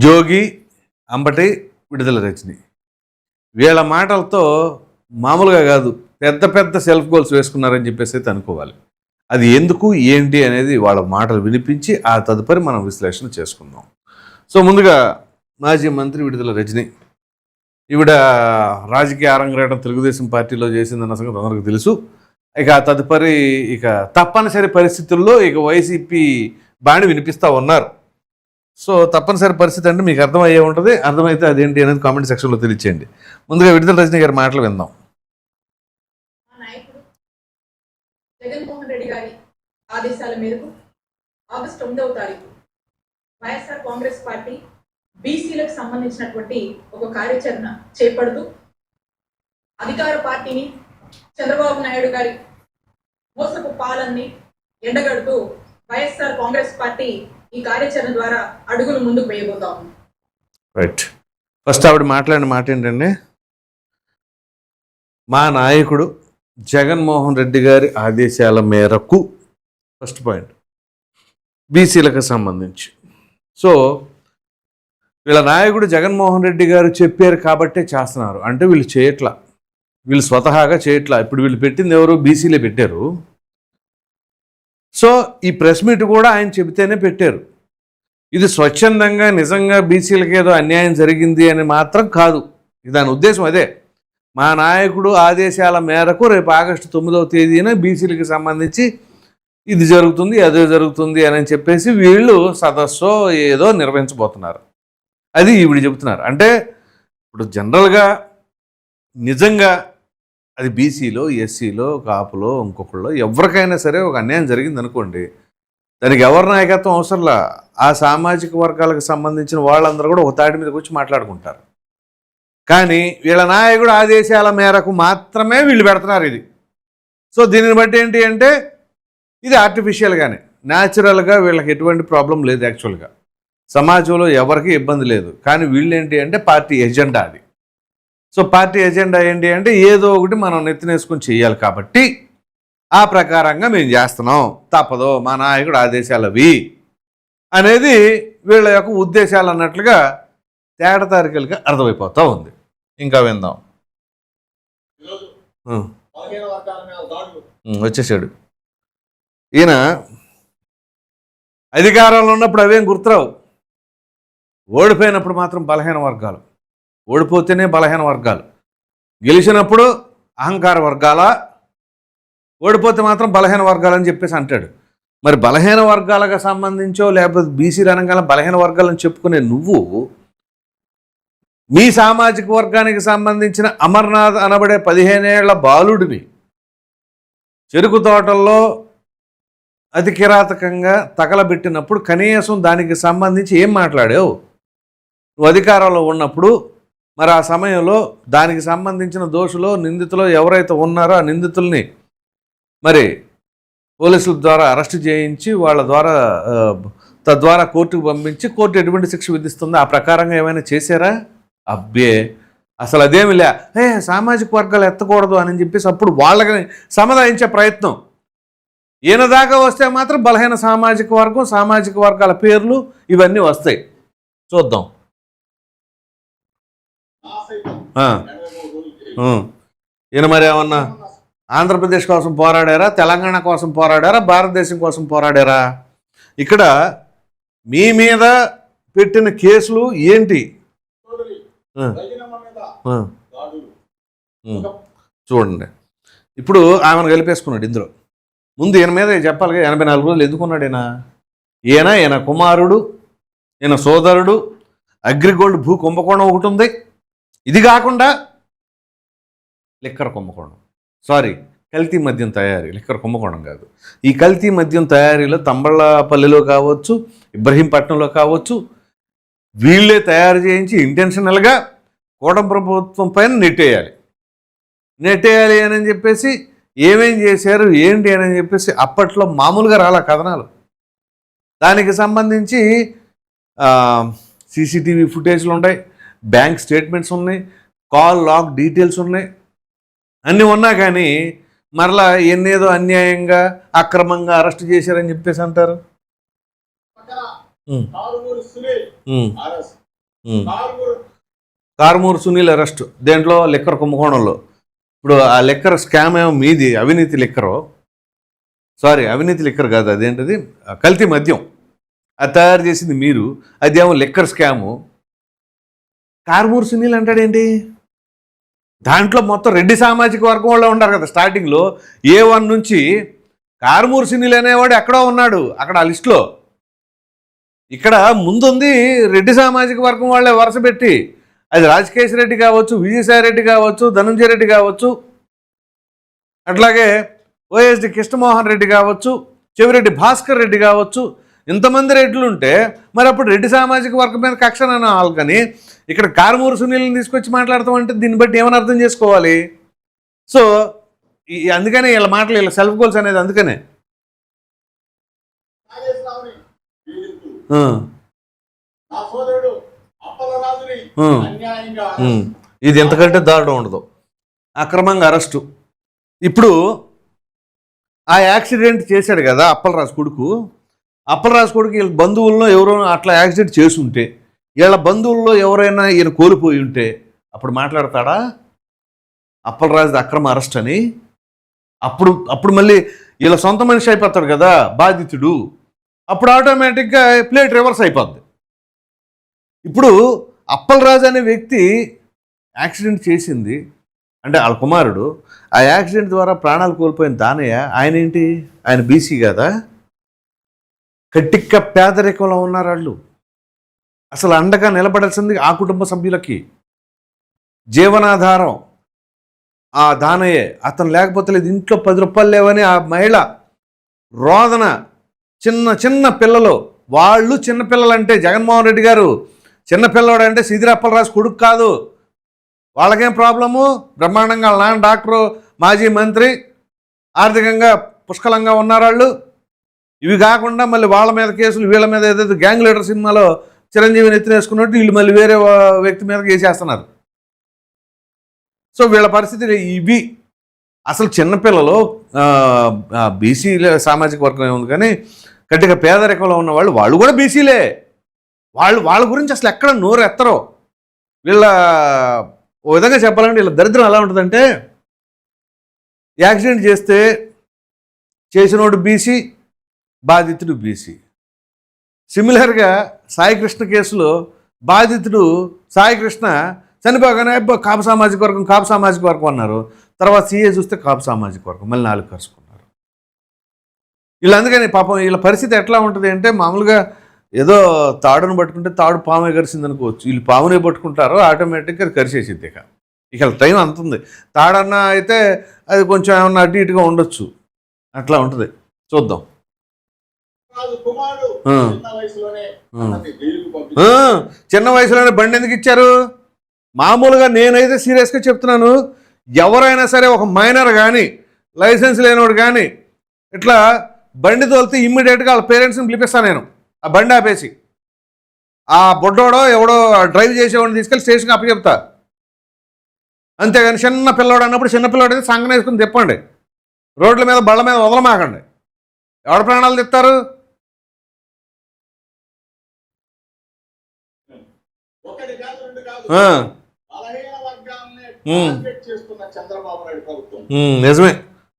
జోగి, అంబటి, విడుదల రజని వీళ్ళ మాటలతో మామూలుగా కాదు, పెద్ద పెద్ద సెల్ఫ్ గోల్స్ వేసుకున్నారని చెప్పేసి అయితే అనుకోవాలి. అది ఎందుకు ఏంటి అనేది వాళ్ళ మాటలు వినిపించి ఆ తదుపరి మనం విశ్లేషణ చేసుకుందాం. సో ముందుగా మాజీ మంత్రి విడుదల రజని, ఈవిడ రాజకీయ అరంగేటం తెలుగుదేశం పార్టీలో చేసిందన్న సంగతి అందరికీ తెలుసు. ఇక తదుపరి తప్పనిసరి పరిస్థితుల్లో వైసీపీ బాణి వినిపిస్తూ ఉన్నారు. సో తప్పనిసరి పరిస్థితి అంటే మీకు అర్థమయ్యే ఉంటుంది. అర్థమైతే అదేంటి అనేది కామెంట్ సెక్షన్లో తెలియచేయండి. ముందుగా విడుదల రజని గారి మాటలు విందాం. జగన్మోహన్ రెడ్డి గారి ఆదేశాల మేరకు ఆగస్టు 9వ తారీఖు వైఎస్ఆర్ కాంగ్రెస్ పార్టీ బీసీలకు సంబంధించినటువంటి ఒక కార్యాచరణ చేపడుతూ అధికార పార్టీని, చంద్రబాబు నాయుడు గారి మోసపు పాలనని ఎండగడుతూ వైఎస్ఆర్ కాంగ్రెస్ పార్టీ ఈ కార్యాచరణ ద్వారా అడుగులు ముందుకు వేయబోతా ఉంది. రైట్. ఫస్ట్ ఆవిడ మాట్లాడిన మాట ఏంటంటే, మా నాయకుడు జగన్మోహన్ రెడ్డి గారి ఆదేశాల మేరకు, ఫస్ట్ పాయింట్ బీసీలకు సంబంధించి. సో వీళ్ళ నాయకుడు జగన్మోహన్ రెడ్డి గారు చెప్పారు కాబట్టే చేస్తున్నారు అంటే వీళ్ళు చేయట్లా, వీళ్ళు స్వతహాగా చేయట్లా. ఇప్పుడు వీళ్ళు పెట్టింది ఎవరు? బీసీలే పెట్టారు. సో ఈ ప్రెస్ మీట్ కూడా ఆయన చెబితేనే పెట్టారు. ఇది స్వచ్ఛందంగా నిజంగా బీసీలకు ఏదో అన్యాయం జరిగింది అని మాత్రం కాదు. దాని ఉద్దేశం అదే. మా నాయకుడు ఆదేశాల మేరకు రేపు ఆగస్టు 9వ తేదీన బీసీలకు సంబంధించి ఇది జరుగుతుంది, అదే జరుగుతుంది అని చెప్పేసి వీళ్ళు సదస్సు ఏదో నిర్వహించబోతున్నారు. అది ఈవిడ చెబుతున్నారు. అంటే ఇప్పుడు జనరల్గా నిజంగా అది బీసీలో, ఎస్సీలో, కాపులో, ఇంకొకళ్ళు ఎవరికైనా సరే ఒక అన్యాయం జరిగింది అనుకోండి, దానికి ఎవరి నాయకత్వం అవసరంలా. ఆ సామాజిక వర్గాలకు సంబంధించిన వాళ్ళందరూ కూడా ఒక తాటి మీదకి వచ్చి మాట్లాడుకుంటారు. కానీ వీళ్ళ నాయకుడు ఆదేశాల మేరకు మాత్రమే వీళ్ళు పెడుతున్నారు ఇది. సో దీనిని బట్టి ఏంటి అంటే ఇది ఆర్టిఫిషియల్గానే, న్యాచురల్గా వీళ్ళకి ఎటువంటి ప్రాబ్లం లేదు. యాక్చువల్గా సమాజంలో ఎవరికి ఇబ్బంది లేదు. కానీ వీళ్ళు ఏంటి అంటే పార్టీ ఎజెండా అది. సో పార్టీ ఎజెండా ఏంటి అంటే ఏదో ఒకటి మనం నెత్తినేసుకొని చేయాలి కాబట్టి ఆ ప్రకారంగా మేము చేస్తున్నాం, తప్పదు, మా నాయకుడు ఆదేశాలవి అనేది వీళ్ళ యొక్క ఉద్దేశాలు అన్నట్లుగా తేటతారికలుగా అర్థమైపోతూ ఉంది. ఇంకా విందాం. వచ్చేసాడు ఈయన. అధికారంలో ఉన్నప్పుడు అవేం గుర్తురావు, ఓడిపోయినప్పుడు మాత్రం బలహీన వర్గాలు, ఓడిపోతేనే బలహీన వర్గాలు, గెలిచినప్పుడు అహంకార వర్గాల, ఓడిపోతే మాత్రం బలహీన వర్గాలని చెప్పేసి అంటాడు. మరి బలహీన వర్గాలకు సంబంధించో లేకపోతే బీసీ రంగాల బలహీన వర్గాలని చెప్పుకునే నువ్వు మీ సామాజిక వర్గానికి సంబంధించిన అమర్నాథ్ అనబడే 15 ఏళ్ల బాలుడిని చెరుకు తోటల్లో అతి కిరాతకంగా తగలబెట్టినప్పుడు కనీసం దానికి సంబంధించి ఏం మాట్లాడావు? నువ్వు అధికారంలో ఉన్నప్పుడు మరి ఆ సమయంలో దానికి సంబంధించిన దోషులు, నిందితులు ఎవరైతే ఉన్నారో ఆ నిందితుల్ని మరి పోలీసుల ద్వారా అరెస్ట్ చేయించి వాళ్ళ ద్వారా తద్వారా కోర్టుకు పంపించి కోర్టు ఎటువంటి శిక్ష విధిస్తుందో ఆ ప్రకారంగా ఏమైనా చేశారా? అబ్బే, అసలు అదేమి లే. సామాజిక వర్గాలు ఎత్తకూడదు అని చెప్పేసి అప్పుడు వాళ్ళని సముదాయించే ప్రయత్నం. ఈయన దాకా వస్తే మాత్రం బలహీన సామాజిక వర్గం, సామాజిక వర్గాల పేర్లు ఇవన్నీ వస్తాయి. చూద్దాం. ఈయన మరి ఏమన్నా ఆంధ్రప్రదేశ్ కోసం పోరాడారా, తెలంగాణ కోసం పోరాడారా, భారతదేశం కోసం పోరాడారా? ఇక్కడ మీ మీద పెట్టిన కేసులు ఏంటి చూడండి. ఇప్పుడు ఆమెను కలిపేసుకున్నాడు ఇందులో. ముందు ఈయన మీద చెప్పాలి, 84 రోజులు ఎందుకున్నాడు ఈయన కుమారుడు, ఈయన సోదరుడు అగ్రిగోల్డ్ భూ కుంభకోణం ఒకటి ఉంది. ఇది కాకుండా లిక్కర్ కుంభకోణం, కల్తీ మద్యం తయారీ, లిక్కర్ కుంభకోణం కాదు. ఈ కల్తీ మద్యం తయారీలో తంబళ్ళపల్లిలో కావచ్చు, ఇబ్రహీంపట్నంలో కావచ్చు, వీళ్ళే తయారు చేయించి ఇంటెన్షనల్గా కూటమి ప్రభుత్వం పైన నెట్టేయాలి అని చెప్పేసి ఏమేం చేశారు ఏంటి అని చెప్పేసి అప్పట్లో మామూలుగా రాలా కథనాలు. దానికి సంబంధించి సీసీటీవీ ఫుటేజ్లు ఉన్నాయి, బ్యాంక్ స్టేట్మెంట్స్ ఉన్నాయి, కాల్ లాగ్ డీటెయిల్స్ ఉన్నాయి. అన్నీ ఉన్నా కానీ మరలా ఎన్నేదో అన్యాయంగా అక్రమంగా అరెస్ట్ చేశారని చెప్పేసి అంటారు. కారుమూరు సునీల్ అరెస్ట్ దేంట్లో లిక్కర్ కుంభకోణంలో. ఇప్పుడు ఆ లిక్కర్ స్కామ్ ఏమో మీది, అవినీతి లిక్కరు, సారీ అవినీతి లిక్కర్ కాదు, అదేంటిది కల్తీ మద్యం, అది తయారు చేసింది మీరు, అదేమో లిక్కర్ స్కాము. కారుమూరు సునీల్ అంటాడేంటి? దాంట్లో మొత్తం రెడ్డి సామాజిక వర్గం వాళ్ళు ఉంటారు కదా స్టార్టింగ్లో, A1 నుంచి కారుమూరు సునీల్ అనేవాడు ఎక్కడో ఉన్నాడు అక్కడ ఆ లిస్టులో. ఇక్కడ ముందుంది రెడ్డి సామాజిక వర్గం వాళ్ళే వరుస పెట్టి, అది రాజకేశ్ రెడ్డి కావచ్చు, విజయసాయి రెడ్డి కావచ్చు, ధనంజయ రెడ్డి కావచ్చు, అట్లాగే ఓఎస్డి కృష్ణమోహన్ రెడ్డి కావచ్చు, చెవిరెడ్డి భాస్కర్ రెడ్డి కావచ్చు, ఇంతమంది రెడ్లు ఉంటే మరి అప్పుడు రెడ్డి సామాజిక వర్గం మీద కక్ష అనాలి. కానీ ఇక్కడ కారుమూరు సునీల్ని తీసుకొచ్చి మాట్లాడతామంటే దీన్ని బట్టి ఏమని అర్థం చేసుకోవాలి? సో అందుకనే వీళ్ళ మాటలు, వీళ్ళ సెల్ఫ్ గోల్స్ అనేది అందుకనే. ఇది ఎంతకంటే దారుణం ఉండదు, అక్రమంగా అరెస్టు. ఇప్పుడు ఆ యాక్సిడెంట్ చేశాడు కదా అప్పలరాజు కొడుకు, అప్పలరాజు కొడుకు వీళ్ళ బంధువుల్లో ఎవరో అట్లా యాక్సిడెంట్ చేసుంటే, వీళ్ళ బంధువుల్లో ఎవరైనా ఈయన కోల్పోయి ఉంటే అప్పుడు మాట్లాడతాడా అప్పలరాజు అక్రమ అరెస్ట్ అని? అప్పుడు మళ్ళీ వీళ్ళ సొంత మనిషి అయిపోతాడు కదా బాధితుడు, అప్పుడు ఆటోమేటిక్గా ప్లేట్ రివర్స్ అయిపోద్ది. ఇప్పుడు అప్పలరాజు అనే వ్యక్తి యాక్సిడెంట్ చేసింది అంటే వాళ్ళ కుమారుడు, ఆ యాక్సిడెంట్ ద్వారా ప్రాణాలు కోల్పోయిన దానయ్య, ఆయన ఏంటి? ఆయన బీసీ కదా, కట్టిక్క పేదరికంలో ఉన్నారు వాళ్ళు. అసలు అండగా నిలబడాల్సింది ఆ కుటుంబ సభ్యులకి, జీవనాధారం ఆ దానయ్యే. అతను లేకపోతే లేదు, ఇంట్లో 10 రూపాయలు లేవని ఆ మహిళ రోదన. చిన్న చిన్న పిల్లలు, వాళ్ళు చిన్నపిల్లలు అంటే జగన్మోహన్ రెడ్డి గారు చిన్నపిల్లవాడు అంటే సిదిరి అప్పలరాజు కొడుకు కాదు. వాళ్ళకేం ప్రాబ్లము? బ్రహ్మాండంగా వాళ్ళ నాన్న డాక్టరు, మాజీ మంత్రి, ఆర్థికంగా పుష్కలంగా ఉన్నారు వాళ్ళు. ఇవి కాకుండా మళ్ళీ వాళ్ళ మీద కేసులు, వీళ్ళ మీద ఏదైతే గ్యాంగ్ లీడర్ సినిమాలో చిరంజీవిని ఎత్తినేసుకున్నట్టు వీళ్ళు మళ్ళీ వేరే వ్యక్తి మీద వేసేస్తున్నారు. సో వీళ్ళ పరిస్థితి ఇవి. అసలు చిన్నపిల్లలు బీసీ సామాజిక వర్గం ఏముంది, కానీ గట్టిగా పేదరికంలో ఉన్న వాళ్ళు కూడా బీసీలే. వాళ్ళ గురించి అసలు ఎక్కడ నోరు ఎత్తరో. వీళ్ళ ఓ విధంగా చెప్పాలంటే వీళ్ళ దరిద్రం ఎలా ఉంటుందంటే, యాక్సిడెంట్ చేస్తే చేసినోడు బీసీ, బాధితుడు బీసీ. సిమిలర్గా సాయికృష్ణ కేసులో బాధితుడు సాయికృష్ణ చనిపోగానే కాపు సామాజిక వర్గం అన్నారు. తర్వాత సీఏ చూస్తే కాపు సామాజిక వర్గం, మళ్ళీ 4 కరుచుకున్నారు. వీళ్ళు అందుకని పాపం వీళ్ళ పరిస్థితి ఎట్లా ఉంటుంది అంటే, మామూలుగా ఏదో తాడును పట్టుకుంటే తాడు పామే కరిసింది అనుకోవచ్చు, వీళ్ళు పామునే పట్టుకుంటారో ఆటోమేటిక్గా అది కరిసేసిద్ది. ఇక టైం అంత ఉంది. తాడన్నా అయితే అది కొంచెం ఏమన్నా అటు ఇటుగా ఉండొచ్చు, అట్లా ఉంటుంది. చూద్దాం. చిన్న వయసులోనే బండి ఎందుకు ఇచ్చారు? మామూలుగా నేనైతే సీరియస్గా చెప్తున్నాను, ఎవరైనా సరే ఒక మైనర్ కానీ, లైసెన్స్ లేనివాడు కానీ ఇట్లా బండి తోలితే ఇమ్మీడియట్గా వాళ్ళ పేరెంట్స్ని పిలిపిస్తాను నేను. ఆ బండి ఆపేసి ఆ బొడ్డోడో ఎవడో డ్రైవ్ చేసేవాడిని తీసుకెళ్ళి స్టేషన్కి అప్పచెప్తా. అంతేగాని చిన్న పిల్లవాడు అన్నప్పుడు చిన్నపిల్లవాడు అయితే సంగన వేసుకుని తిప్పండి, రోడ్ల మీద బళ్ళ మీద వదలమాకండి. ఎవడ ప్రాణాలు తిప్తారు? నిజమే.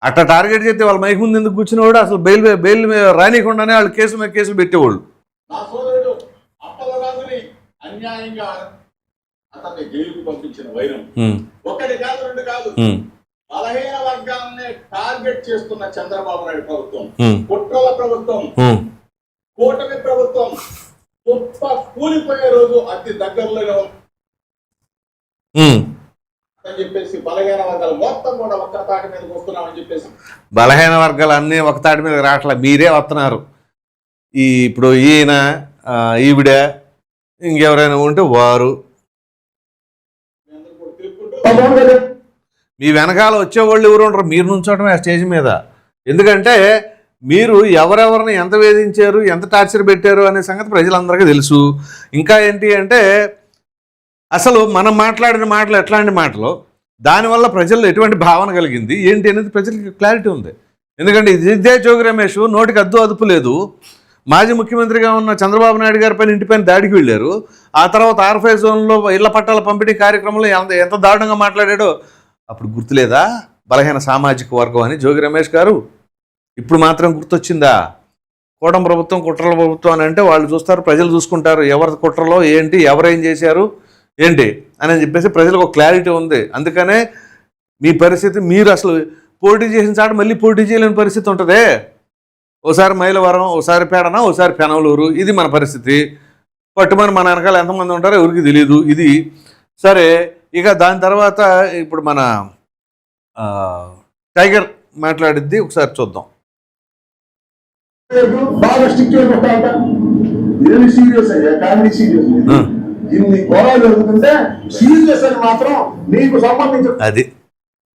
అట్లా టార్గెట్ చేస్తే వాళ్ళ మైక్ ముందు ఎందుకు కూర్చునేవాడు? అసలు బెయిల్ రానికుండానే వాళ్ళు కేసు మీద కేసులు పెట్టేవాళ్ళు. అతన్ని జైలుకు పంపించిన వైరం ఒకటి కాదు, 2 కాదు, బలహీన వర్గాన్ని టార్గెట్ చేస్తున్న చంద్రబాబు నాయుడు ప్రభుత్వం, కుట్రల ప్రభుత్వం, కూటమి ప్రభుత్వం కూలిపోయే రోజు అతి దగ్గరలో అని చెప్పేసి బలహీన వర్గాలు మొత్తం కూడా ఒక్క తాటి మీదకి వస్తున్నామని చెప్పేసి, బలహీన వర్గాలు అన్నీ ఒక తాటి మీద రావట్లే, మీరే వస్తున్నారు. ఇప్పుడు ఈయన, ఈవిడ, ఇంకెవరైనా ఉంటే వారు, మీ వెనకాల వచ్చేవాళ్ళు ఎవరు ఉండరు, మీరు నుంచోవటమే ఆ స్టేజ్ మీద. ఎందుకంటే మీరు ఎవరెవరిని ఎంత వేధించారు, ఎంత టార్చర్ పెట్టారు అనే సంగతి ప్రజలందరికీ తెలుసు. ఇంకా ఏంటి అంటే, అసలు మనం మాట్లాడిన మాటలు ఎట్లాంటి మాటలు, దానివల్ల ప్రజల్లో ఎటువంటి భావన కలిగింది ఏంటి అనేది ప్రజలకి క్లారిటీ ఉంది. ఎందుకంటే ఇదే జోగి రమేష్ నోటికి అద్దు అదుపు లేదు, మాజీ ముఖ్యమంత్రిగా ఉన్న చంద్రబాబు నాయుడు గారి పైన ఇంటిపైన దాడికి వెళ్ళారు. ఆ తర్వాత ఆర్ఫై జోన్లో ఇళ్ల పట్టాల పంపిణీ కార్యక్రమంలో ఎంత దారుణంగా మాట్లాడాడో అప్పుడు గుర్తులేదా? బలహీన సామాజిక వర్గం అని జోగి రమేష్ గారు ఇప్పుడు మాత్రం గుర్తొచ్చిందా? కూటమి ప్రభుత్వం కుట్రల ప్రభుత్వం అని అంటే వాళ్ళు చూస్తారు, ప్రజలు చూసుకుంటారు ఎవరి కుట్రలో ఏంటి, ఎవరేం చేశారు ఏంటి అని చెప్పేసి ప్రజలకు ఒక క్లారిటీ ఉంది. అందుకనే మీ పరిస్థితి, మీరు అసలు పోటీ చేసిన చాట మళ్ళీ పోటీ చేయలేని పరిస్థితి ఉంటుంది. ఓసారి మైలవరం, ఓసారి పేడన, ఓసారి పెనవలూరు, ఇది మన పరిస్థితి. పట్టుమని మన వెనకాల ఎంతమంది ఉంటారో ఎవరికి తెలియదు. ఇది సరే. ఇక దాని తర్వాత ఇప్పుడు మన టైగర్ మాట్లాడిద్ది ఒకసారి చూద్దాం. బాగా స్ట్రిక్ట్ అయిపోతా ఏమి సీరియస్ అయ్యా, కామెడీ సీరియస్ ఇన్ని గొడవలు జరుగుతుంటే సీరియస్ అని మాత్రం నీకు సంబంధించిన అది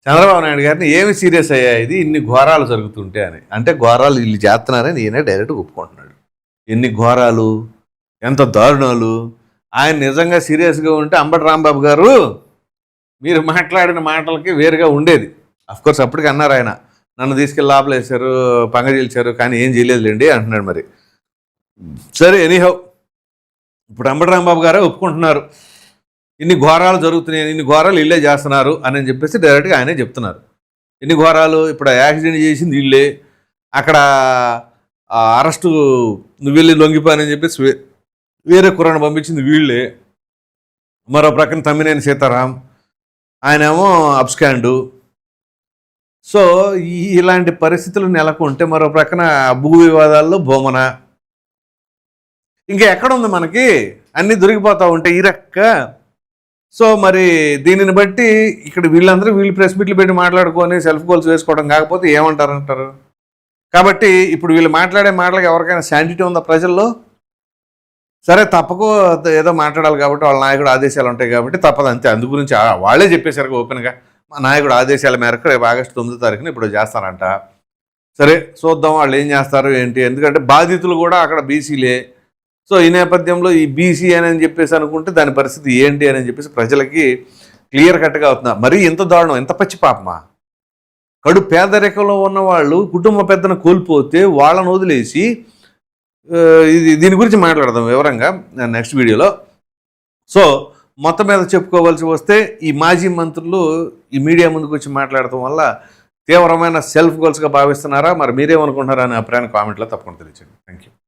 చంద్రబాబు నాయుడు గారిని ఏమి సీరియస్ అయ్యా ఇది ఇన్ని ఘోరాలు జరుగుతుంటే అని. అంటే ఘోరాలు వీళ్ళు చేస్తున్నారని ఈయన డైరెక్ట్గా ఒప్పుకుంటున్నాడు. ఎన్ని ఘోరాలు, ఎంత దారుణాలు. ఆయన నిజంగా సీరియస్గా ఉంటే అంబటి రాంబాబు గారు మీరు మాట్లాడిన మాటలకి వేరుగా ఉండేది. అఫ్కోర్స్ అప్పటికి అన్నారు ఆయన, నన్ను తీసుకెళ్ళి లోపలేశారు, పంగజీల్చారు, కానీ ఏం చేయలేదులేండి అంటున్నాడు. మరి సరే, ఎనీహౌ ఇప్పుడు అంబటి రాంబాబు గారే ఒప్పుకుంటున్నారు ఇన్ని ఘోరాలు జరుగుతున్నాయి, ఇన్ని ఘోరాలు వీళ్ళే చేస్తున్నారు అని చెప్పేసి డైరెక్ట్గా ఆయనే చెప్తున్నారు. ఎన్ని ఘోరాలు, ఇప్పుడు యాక్సిడెంట్ చేసింది వీళ్ళే, అక్కడ అరెస్టు నువ్వు వెళ్ళి లొంగిపోయానని చెప్పేసి వేరే కుర్రాన్ని పంపించింది వీళ్ళే, మరో ప్రక్కన తమ్మినేని సీతారాం ఆయనేమో అబ్స్కాండు. సో ఇలాంటి పరిస్థితులు నెలకొంటే మరో ప్రక్కన భూ వివాదాల్లో భూమన, ఇంకా ఎక్కడ ఉంది మనకి, అన్నీ దొరికిపోతూ ఉంటాయి ఈ రక్క. సో మరి దీనిని బట్టి ఇక్కడ వీళ్ళు ప్రెస్ మీట్లు పెట్టి మాట్లాడుకొని సెల్ఫ్ గోల్స్ వేసుకోవడం కాకపోతే ఏమంటారంటారు? కాబట్టి ఇప్పుడు వీళ్ళు మాట్లాడే మాటలకు ఎవరికైనా శాంటిటీ ఉందా ప్రజల్లో? సరే, తప్పకు ఏదో మాట్లాడాలి కాబట్టి వాళ్ళ నాయకుడు ఆదేశాలు ఉంటాయి కాబట్టి తప్పదు, అంతే. అందు గురించి వాళ్ళే చెప్పేశారు ఓపెన్గా, మా నాయకుడు ఆదేశాల మేరకు రేపు ఆగస్టు 9వ తారీఖున ఇప్పుడు చేస్తారంట. సరే, చూద్దాం వాళ్ళు ఏం చేస్తారు ఏంటి. ఎందుకంటే బాధితులు కూడా అక్కడ బీసీలే. సో ఈ నేపథ్యంలో ఈ బీసీ అని చెప్పేసి అనుకుంటే దాని పరిస్థితి ఏంటి అని చెప్పేసి ప్రజలకి క్లియర్ కట్గా అవుతున్నా. మరీ ఇంత దారుణం, ఎంత పచ్చి పాపమా. కడు పేదరికంలో ఉన్న వాళ్ళు కుటుంబ పెద్దను కోల్పోతే వాళ్ళను వదిలేసి దీని గురించి మాట్లాడదాం వివరంగా నెక్స్ట్ వీడియోలో. సో మొత్తం మీద చెప్పుకోవాల్సి వస్తే ఈ మాజీ మంత్రులు ఈ మీడియా ముందుకు వచ్చి మాట్లాడటం వల్ల తీవ్రమైన సెల్ఫ్ గోల్స్గా భావిస్తున్నారా, మరి మీరేమనుకుంటున్నారా అనే అభిప్రాయాన్ని కామెంట్లో తప్పకుండా తెలియజేయండి. Thank you.